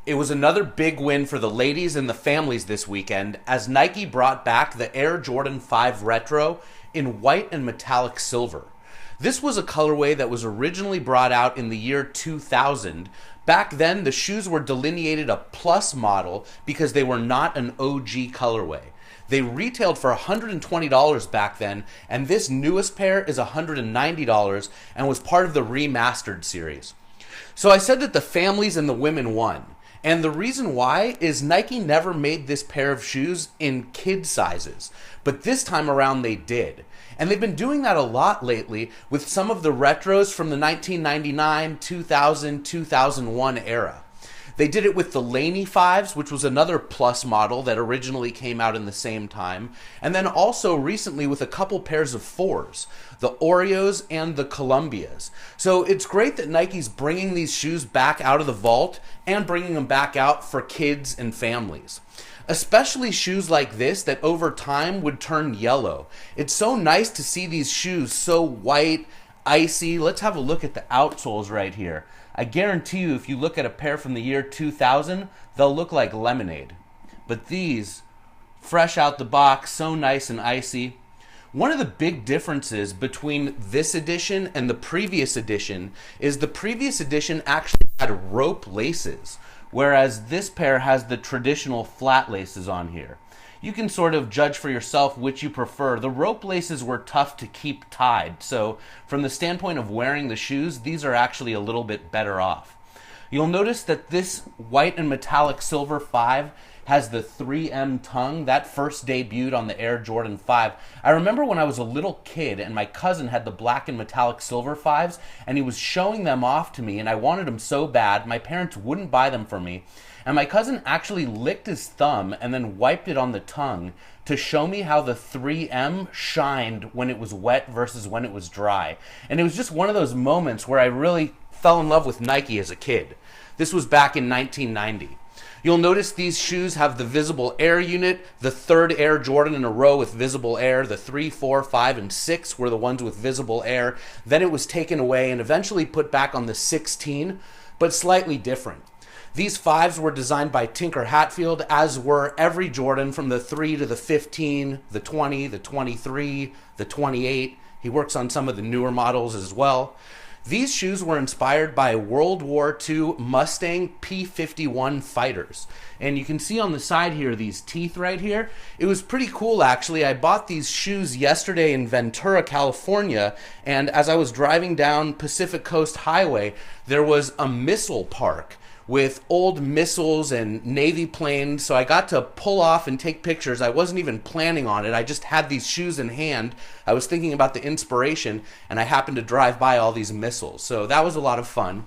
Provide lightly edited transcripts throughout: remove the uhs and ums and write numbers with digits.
It was another big win for the ladies and the families this weekend as Nike brought back the Air Jordan 5 Retro in white and metallic silver. This was a colorway that was originally brought out in the year 2000. Back then, the shoes were delineated a plus model because they were not an OG colorway. They retailed for $120 back then, and this newest pair is $190 and was part of the remastered series. So I said that the families and the women won. And the reason why is Nike never made this pair of shoes in kid sizes, but this time around they did. And they've been doing that a lot lately with some of the retros from the 1999, 2000, 2001 era. They did it with the Laney 5s, which was another plus model that originally came out in the same time, and then also recently with a couple pairs of 4s, the Oreos and the Columbias. So it's great that Nike's bringing these shoes back out of the vault and bringing them back out for kids and families. Especially shoes like this that over time would turn yellow. It's so nice to see these shoes so white, icy. Let's have a look at the outsoles right here. I guarantee you if you look at a pair from the year 2000, they'll look like lemonade. But these, fresh out the box, so nice and icy. One of the big differences between this edition and the previous edition is the previous edition actually had rope laces, whereas this pair has the traditional flat laces on here. You can sort of judge for yourself which you prefer. The rope laces were tough to keep tied, so from the standpoint of wearing the shoes, these are actually a little bit better off. You'll notice that this white and metallic silver 5 has the 3M tongue. That first debuted on the Air Jordan 5. I remember when I was a little kid and my cousin had the black and metallic silver 5s and he was showing them off to me and I wanted them so bad. My parents wouldn't buy them for me. And my cousin actually licked his thumb and then wiped it on the tongue to show me how the 3M shined when it was wet versus when it was dry. And it was just one of those moments where I really fell in love with Nike as a kid. This was back in 1990. You'll notice these shoes have the visible air unit, the third Air Jordan in a row with visible air. The 3, 4, 5, and 6 were the ones with visible air. Then it was taken away and eventually put back on the 16, but slightly different. These 5s were designed by Tinker Hatfield, as were every Jordan from the 3 to the 15, the 20, the 23, the 28. He works on some of the newer models as well. These shoes were inspired by World War II Mustang P-51 fighters. And you can see on the side here, these teeth right here. It was pretty cool, actually. I bought these shoes yesterday in Ventura, California, and as I was driving down Pacific Coast Highway, there was a missile park with old missiles and Navy planes, so I got to pull off and take pictures. I wasn't even planning on it. I just had these shoes in hand. I was thinking about the inspiration, and I happened to drive by all these missiles. So that was a lot of fun.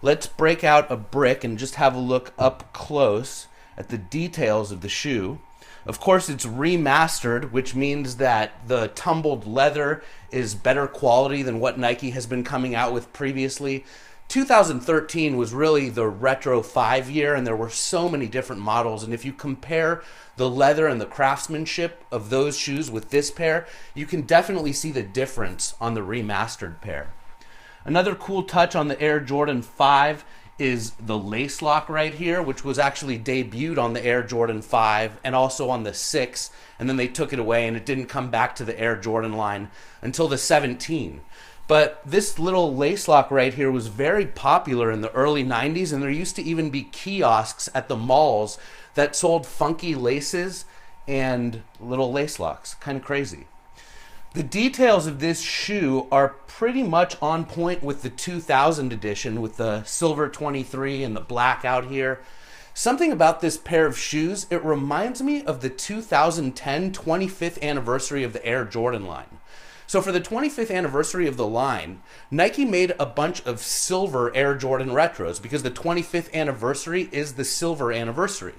Let's break out a brick and just have a look up close at the details of the shoe. Of course, it's remastered, which means that the tumbled leather is better quality than what Nike has been coming out with previously. 2013 was really the retro 5 year, and there were so many different models, and if you compare the leather and the craftsmanship of those shoes with this pair, you can definitely see the difference on the remastered pair. Another cool touch on the Air Jordan 5 is the lace lock right here, which was actually debuted on the Air Jordan 5 and also on the 6, and then they took it away and it didn't come back to the Air Jordan line until the 17. But this little lace lock right here was very popular in the early 90s, and there used to even be kiosks at the malls that sold funky laces and little lace locks. Kind of crazy. The details of this shoe are pretty much on point with the 2000 edition with the silver 23 and the black out here. Something about this pair of shoes, it reminds me of the 2010 25th anniversary of the Air Jordan line. So for the 25th anniversary of the line, Nike made a bunch of silver Air Jordan retros because the 25th anniversary is the silver anniversary.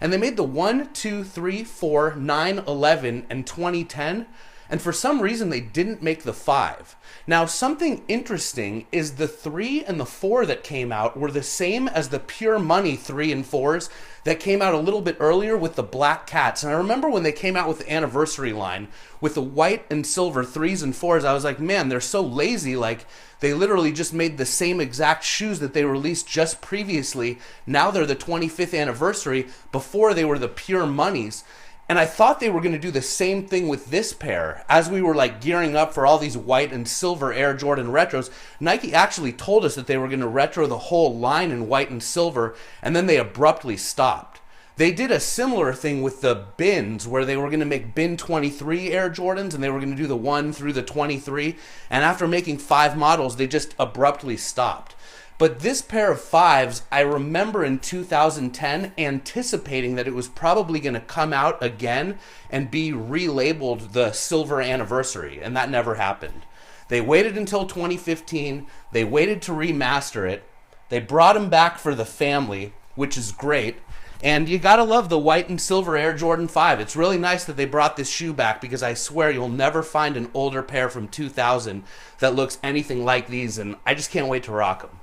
And they made the 1, 2, 3, 4, 9, 11, and 2010. and for some reason they didn't make the 5. Now, something interesting is the 3 and the 4 that came out were the same as the Pure Money 3 and 4s that came out a little bit earlier with the black cats. And I remember when they came out with the anniversary line with the white and silver 3s and 4s, I was like, man, they're so lazy. Like, they literally just made the same exact shoes that they released just previously. Now they're the 25th anniversary. Before they were the Pure Moneys. And I thought they were going to do the same thing with this pair. As we were like gearing up for all these white and silver Air Jordan retros, Nike actually told us that they were going to retro the whole line in white and silver, and then they abruptly stopped. They did a similar thing with the bins, where they were going to make bin 23 Air Jordans, and they were going to do the 1 through the 23, and after making 5 models, they just abruptly stopped. But this pair of 5s, I remember in 2010 anticipating that it was probably going to come out again and be relabeled the Silver Anniversary, and that never happened. They waited until 2015, they waited to remaster it, they brought them back for the family, which is great, and you gotta love the white and silver Air Jordan 5. It's really nice that they brought this shoe back, because I swear you'll never find an older pair from 2000 that looks anything like these, and I just can't wait to rock them.